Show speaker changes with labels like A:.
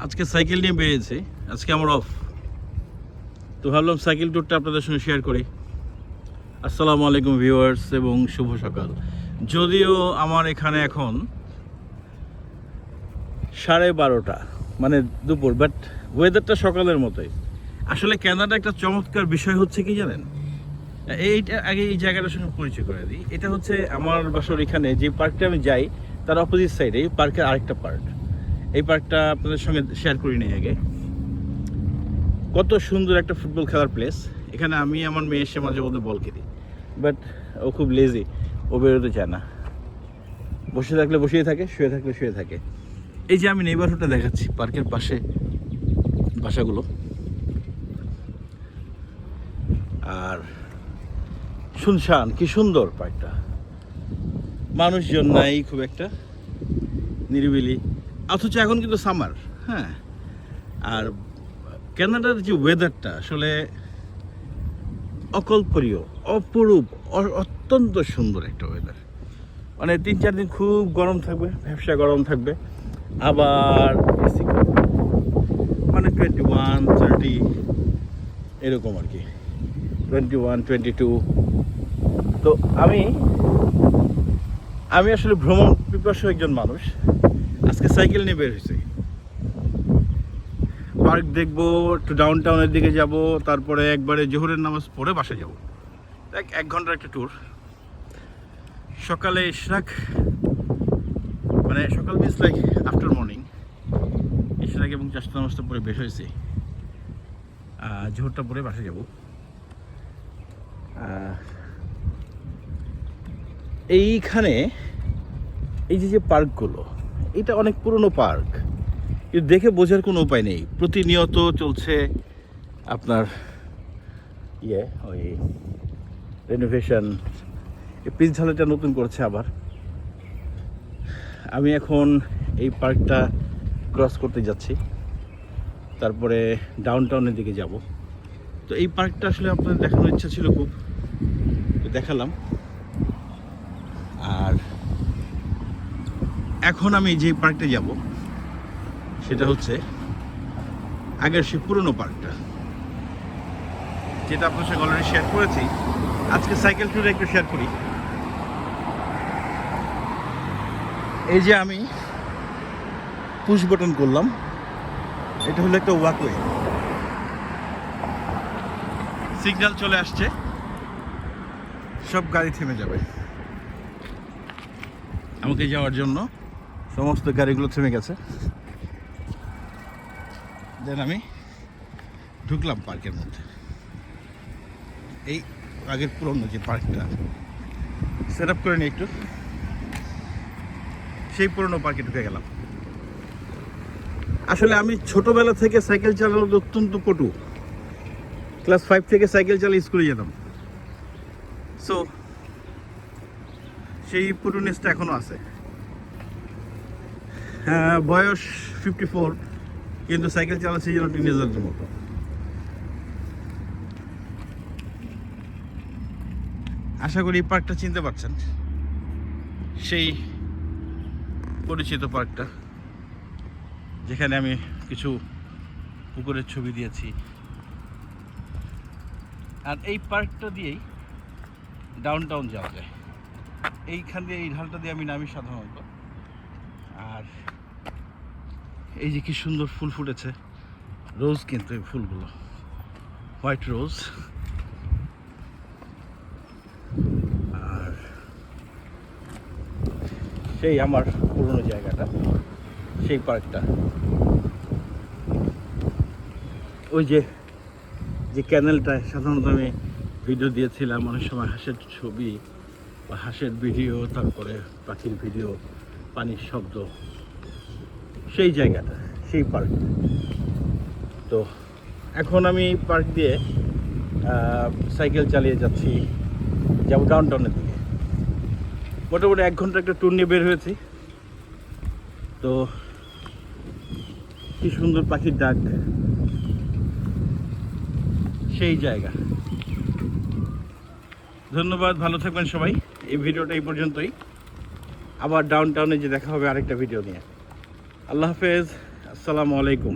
A: আজকে সাইকেল নিয়ে বেরিয়েছি। আজকে আমার অফ, তো ভাবলাম সাইকেল ট্যুরটা আপনাদের সঙ্গে শেয়ার করি। আসসালামু আলাইকুম ভিউয়ার্স এবং শুভ সকাল। যদিও আমার এখানে এখন 12:30 মানে দুপুর, বাট ওয়েদারটা সকালের মতোই। আসলে কানাডা একটা চমৎকার বিষয় হচ্ছে কি জানেন, এইটা আগে এই জায়গাটার সঙ্গে পরিচয় করে দিই। এটা হচ্ছে আমার বাসার এখানে যে পার্কটা আমি যাই তার অপোজিট সাইডে এই পার্কের আরেকটা পার্ক। এই পার্কটা আপনাদের সঙ্গে শেয়ার করি নাই আগে। কত সুন্দর একটা ফুটবল খেলার প্লেস। এখানে আমি আমার মেয়ে এসে মাঝে মধ্যে বল খেলি, বাট ও খুব লেজি, ও বেরোতে চায় না। বসে থাকলে বসেই থাকে, শুয়ে থাকলে শুয়ে থাকে। এই যে আমি নেইবারহুডটা দেখাচ্ছি, পার্কের পাশে বাসাগুলো, আর শুনশান, কি সুন্দর পার্কটা, মানুষজন নাই খুব একটা, নিরিবিলি। অথচ এখন কিন্তু সামার, হ্যাঁ। আর কানাডার যে ওয়েদারটা আসলে অকল্পনীয়, অপরূপ, অত্যন্ত সুন্দর একটা ওয়েদার। মানে 3-4 দিন খুব গরম থাকবে, ব্যবসা গরম থাকবে, আবার মানে 21-30 এরকম আর কি, 21-22। তো আমি আসলে ভ্রমণ পিপাসু একজন মানুষ। আজকে সাইকেল নিয়ে বের হয়েছি, পার্ক দেখবো, একটু ডাউন টাউনের দিকে যাব, তারপরে একবারে জোহরের নামাজ পড়ে বাসায় যাব। 1 ঘন্টার একটা ট্যুর। সকালে ইশরাক, মানে সকাল মিনস লাইক আফটার মর্নিং, ইশরাক এবং চাষটা নামাজটা পরে বের হয়েছি, জোহরটা পরে বাসায় যাব। এইখানে এই যে পার্কগুলো, এটা অনেক পুরনো পার্ক, কিন্তু দেখে বোঝার কোনো উপায় নেই। প্রতিনিয়ত চলছে আপনার ওই রেনোভেশন। এই পিচ ঢালাইটা নতুন করছে আবার। আমি এখন এই পার্কটা ক্রস করতে যাচ্ছি, তারপরে ডাউন টাউনের দিকে যাব। তো এই পার্কটা আসলে আপনাদের দেখানোর ইচ্ছা ছিল খুব, তো দেখালাম। আর এখন আমি যে পার্কটা যাব সেটা হচ্ছে আগের সেই পুরনো পার্কটা, যেটা আপনার সঙ্গে অলরেডি শেয়ার করেছি। আজকে সাইকেল ট্যুরে একটু শেয়ার করি। এই যে আমি পুশ বাটন করলাম, এটা হলো একটা ওয়াকওয়ে, সিগন্যাল চলে আসছে, সব গাড়ি থেমে যাবে আমাকে যাওয়ার জন্য। সমস্ত গাড়িগুলো থেমে গেছে। দেন আমি ঢুকলাম পার্কের মধ্যে। এই আগের পুরনো যে পার্কটা সেট আপ করে নিই একটু, সেই পুরনো পার্কে ঢুকে গেলাম। আসলে আমি ছোটবেলা থেকে সাইকেল চালানোর অত্যন্ত পটু। ক্লাস 5 থেকে সাইকেল চালিয়ে স্কুলে যেতাম। সো সেই পুরুনেসটা এখনো আছে। বয়স 54, কিন্তু সাইকেল চালাচ্ছি যেন টিনেজারদের মতো। আশা করি এই পার্কটা চিনতে পারছেন, সেই পরিচিত পার্কটা যেখানে আমি কিছু পুকুরের ছবি দিয়েছি। আর এই পার্কটা দিয়েই ডাউন টাউন যাওয়া যায়। এইখান দিয়ে, এই ঢালটা দিয়ে আমি নামি সাধারণত। আর এই যে কি সুন্দর ফুল ফুটেছে, রোজ, কিন্তু এই ফুলগুলো হোয়াইট রোজ। আর সেই আমার পুরনো জায়গাটা, সেই পার্কটা, ওই যে ক্যানেলটায় সাধারণত আমি ভিডিও দিয়েছিলাম অনেক সময়, হাঁসের ছবি বা হাঁসের ভিডিও, তারপরে পাখির ভিডিও, পানির শব্দ, সেই জায়গাটা, সেই পার্ক। তো এখন আমি পার্ক দিয়ে সাইকেল চালিয়ে যাচ্ছি, যাবো ডাউন টাউনের দিকে। মোটামুটি 1 ঘন্টা একটা ট্যুর নিয়ে বের হয়েছি। তো কি সুন্দর পাখির ডাক, সেই জায়গা। ধন্যবাদ, ভালো থাকবেন সবাই। এই ভিডিওটা এই পর্যন্তই। আবার ডাউন টাউনে যে দেখা হবে আরেকটা ভিডিও নিয়ে। আল্লাহ হাফেজ। আসসালামু আলাইকুম।